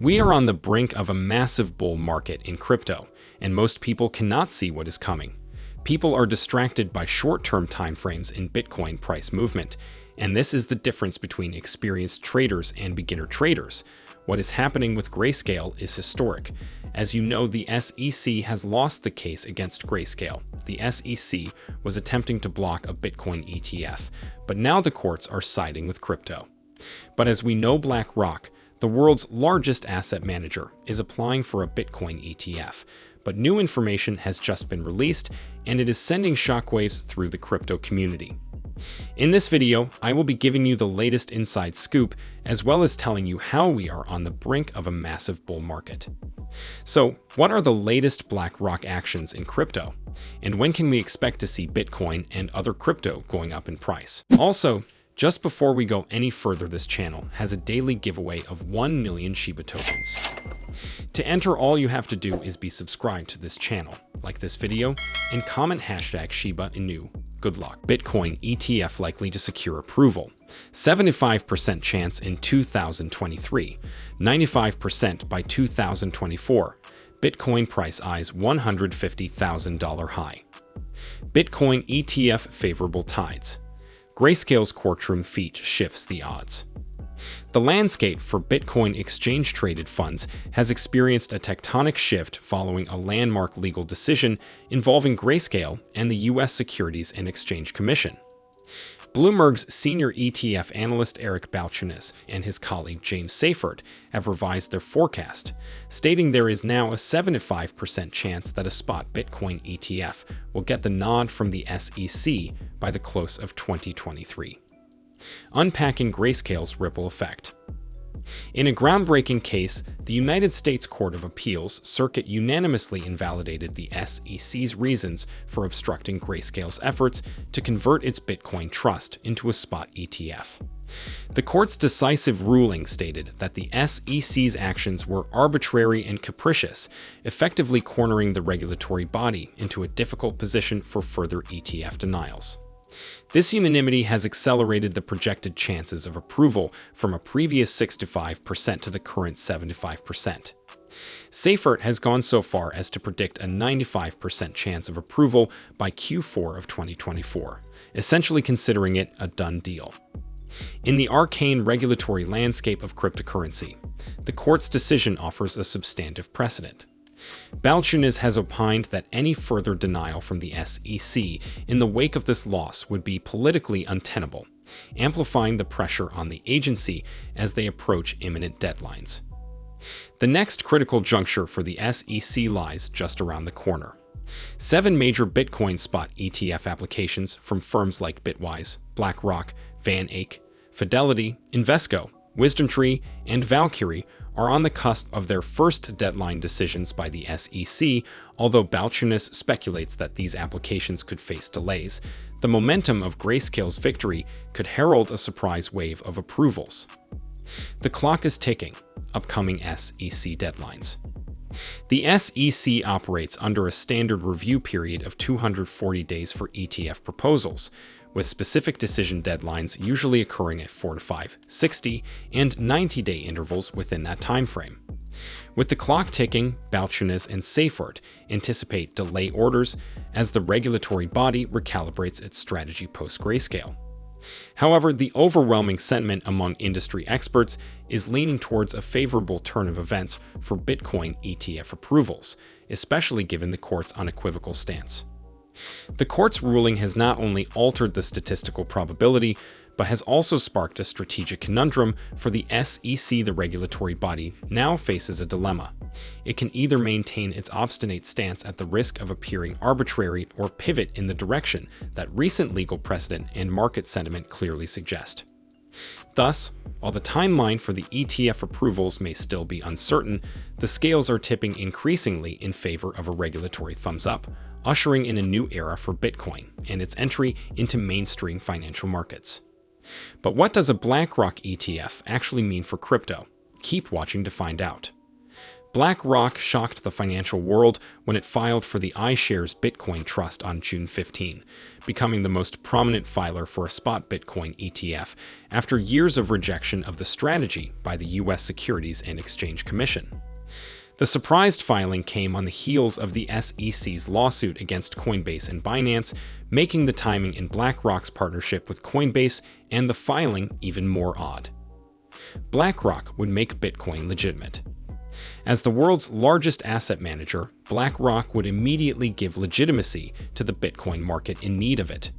We are on the brink of a massive bull market in crypto, and most people cannot see what is coming. People are distracted by short-term timeframes in Bitcoin price movement, and this is the difference between experienced traders and beginner traders. What is happening with Grayscale is historic. As you know, the SEC has lost the case against Grayscale. The SEC was attempting to block a Bitcoin ETF, but now the courts are siding with crypto. But as we know, BlackRock, the world's largest asset manager, is applying for a Bitcoin ETF, but new information has just been released and it is sending shockwaves through the crypto community. In this video, I will be giving you the latest inside scoop, as well as telling you how we are on the brink of a massive bull market. So, what are the latest BlackRock actions in crypto? And when can we expect to see Bitcoin and other crypto going up in price? Also, just before we go any further, this channel has a daily giveaway of 1 million Shiba tokens. To enter, all you have to do is be subscribed to this channel, like this video, and comment #Shiba Inu. Good luck. Bitcoin ETF likely to secure approval. 75% chance in 2023, 95% by 2024. Bitcoin price eyes $150,000 high. Bitcoin ETF favorable tides. Grayscale's courtroom feat shifts the odds. The landscape for Bitcoin exchange-traded funds has experienced a tectonic shift following a landmark legal decision involving Grayscale and the U.S. Securities and Exchange Commission. Bloomberg's senior ETF analyst Eric Balchunas and his colleague James Seyffart have revised their forecast, stating there is now a 75% chance that a spot Bitcoin ETF will get the nod from the SEC by the close of 2023. Unpacking Grayscale's ripple effect. In a groundbreaking case, the United States Court of Appeals Circuit unanimously invalidated the SEC's reasons for obstructing Grayscale's efforts to convert its Bitcoin trust into a spot ETF. The court's decisive ruling stated that the SEC's actions were arbitrary and capricious, effectively cornering the regulatory body into a difficult position for further ETF denials. This unanimity has accelerated the projected chances of approval from a previous 65% to the current 75%. Seyffart has gone so far as to predict a 95% chance of approval by Q4 of 2024, essentially considering it a done deal. In the arcane regulatory landscape of cryptocurrency, the court's decision offers a substantive precedent. Balchunas has opined that any further denial from the SEC in the wake of this loss would be politically untenable, amplifying the pressure on the agency as they approach imminent deadlines. The next critical juncture for the SEC lies just around the corner. 7 major Bitcoin spot ETF applications from firms like Bitwise, BlackRock, Van Eyck, Fidelity, Invesco, WisdomTree, and Valkyrie are on the cusp of their first deadline decisions by the SEC, although Balchunas speculates that these applications could face delays. The momentum of Grayscale's victory could herald a surprise wave of approvals. The clock is ticking. Upcoming SEC deadlines. The SEC operates under a standard review period of 240 days for ETF proposals, with specific decision deadlines usually occurring at 4 to 5, 60, and 90-day intervals within that time frame. With the clock ticking, Balchunas and Seyffart anticipate delay orders as the regulatory body recalibrates its strategy post-Grayscale. However, the overwhelming sentiment among industry experts is leaning towards a favorable turn of events for Bitcoin ETF approvals, especially given the court's unequivocal stance. The court's ruling has not only altered the statistical probability, but has also sparked a strategic conundrum for the SEC. The regulatory body now faces a dilemma. It can either maintain its obstinate stance at the risk of appearing arbitrary or pivot in the direction that recent legal precedent and market sentiment clearly suggest. Thus, while the timeline for the ETF approvals may still be uncertain, the scales are tipping increasingly in favor of a regulatory thumbs up, ushering in a new era for Bitcoin and its entry into mainstream financial markets. But what does a BlackRock ETF actually mean for crypto? Keep watching to find out. BlackRock shocked the financial world when it filed for the iShares Bitcoin Trust on June 15, becoming the most prominent filer for a spot Bitcoin ETF after years of rejection of the strategy by the U.S. Securities and Exchange Commission. The surprised filing came on the heels of the SEC's lawsuit against Coinbase and Binance, making the timing in BlackRock's partnership with Coinbase and the filing even more odd. BlackRock would make Bitcoin legitimate. As the world's largest asset manager, BlackRock would immediately give legitimacy to the Bitcoin market in need of it.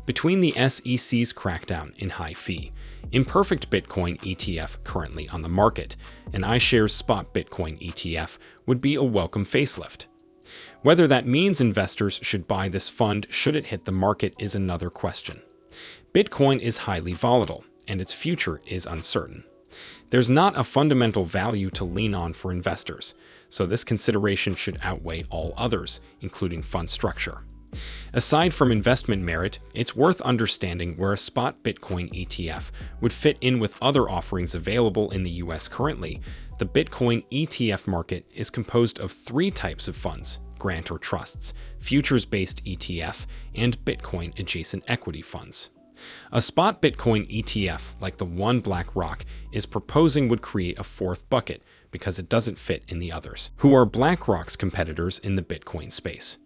Between the SEC's crackdown in high-fee, imperfect Bitcoin ETF currently on the market, and iShares Spot Bitcoin ETF would be a welcome facelift. Whether that means investors should buy this fund should it hit the market is another question. Bitcoin is highly volatile, and its future is uncertain. There's not a fundamental value to lean on for investors, so this consideration should outweigh all others, including fund structure. Aside from investment merit, it's worth understanding where a spot Bitcoin ETF would fit in with other offerings available in the US currently. The Bitcoin ETF market is composed of three types of funds: grant or trusts, futures-based ETF, and Bitcoin-adjacent equity funds. A spot Bitcoin ETF, like the one BlackRock is proposing, would create a fourth bucket because it doesn't fit in the others, who are BlackRock's competitors in the Bitcoin space.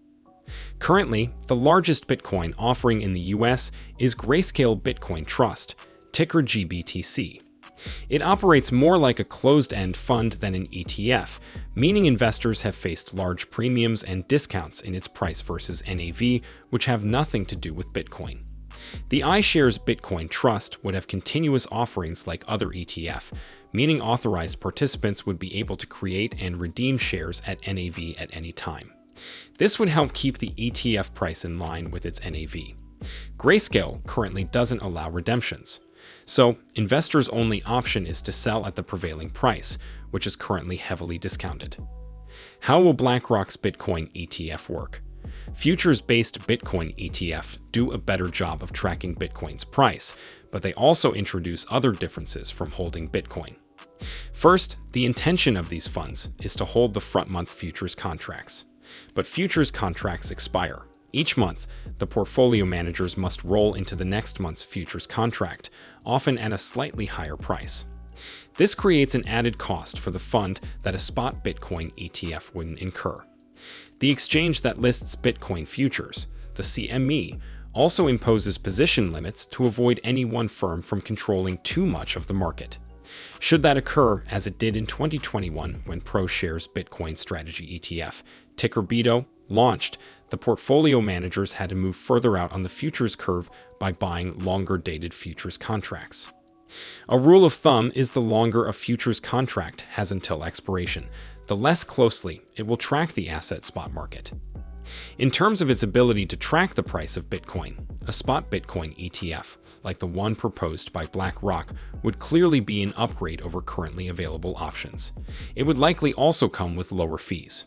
Currently, the largest Bitcoin offering in the US is Grayscale Bitcoin Trust, ticker GBTC. It operates more like a closed-end fund than an ETF, meaning investors have faced large premiums and discounts in its price versus NAV, which have nothing to do with Bitcoin. The iShares Bitcoin Trust would have continuous offerings like other ETF, meaning authorized participants would be able to create and redeem shares at NAV at any time. This would help keep the ETF price in line with its NAV. Grayscale currently doesn't allow redemptions, so investors' only option is to sell at the prevailing price, which is currently heavily discounted. How will BlackRock's Bitcoin ETF work? Futures-based Bitcoin ETF do a better job of tracking Bitcoin's price, but they also introduce other differences from holding Bitcoin. First, the intention of these funds is to hold the front-month futures contracts. But futures contracts expire. Each month, the portfolio managers must roll into the next month's futures contract, often at a slightly higher price. This creates an added cost for the fund that a spot Bitcoin ETF wouldn't incur. The exchange that lists Bitcoin futures, the CME, also imposes position limits to avoid any one firm from controlling too much of the market. Should that occur, as it did in 2021 when ProShares Bitcoin Strategy ETF, ticker BITO, launched, the portfolio managers had to move further out on the futures curve by buying longer-dated futures contracts. A rule of thumb is the longer a futures contract has until expiration, the less closely it will track the asset spot market. In terms of its ability to track the price of Bitcoin, a spot Bitcoin ETF, like the one proposed by BlackRock, would clearly be an upgrade over currently available options. It would likely also come with lower fees.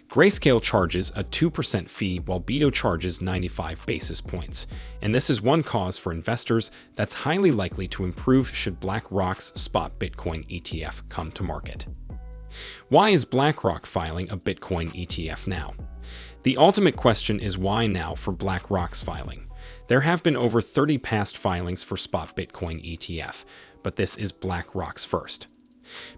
Grayscale charges a 2% fee while BITO charges 95 basis points, and this is one cause for investors that's highly likely to improve should BlackRock's spot Bitcoin ETF come to market. Why is BlackRock filing a Bitcoin ETF now? The ultimate question is why now for BlackRock's filing. There have been over 30 past filings for spot Bitcoin ETF, but this is BlackRock's first.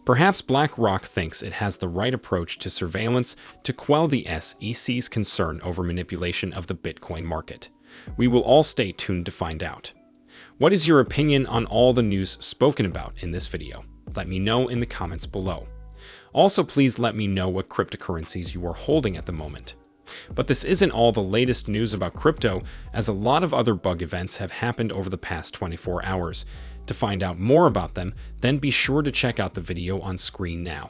Perhaps BlackRock thinks it has the right approach to surveillance to quell the SEC's concern over manipulation of the Bitcoin market. We will all stay tuned to find out. What is your opinion on all the news spoken about in this video? Let me know in the comments below. Also, please let me know what cryptocurrencies you are holding at the moment. But this isn't all the latest news about crypto, as a lot of other bug events have happened over the past 24 hours. To find out more about them, then be sure to check out the video on screen now.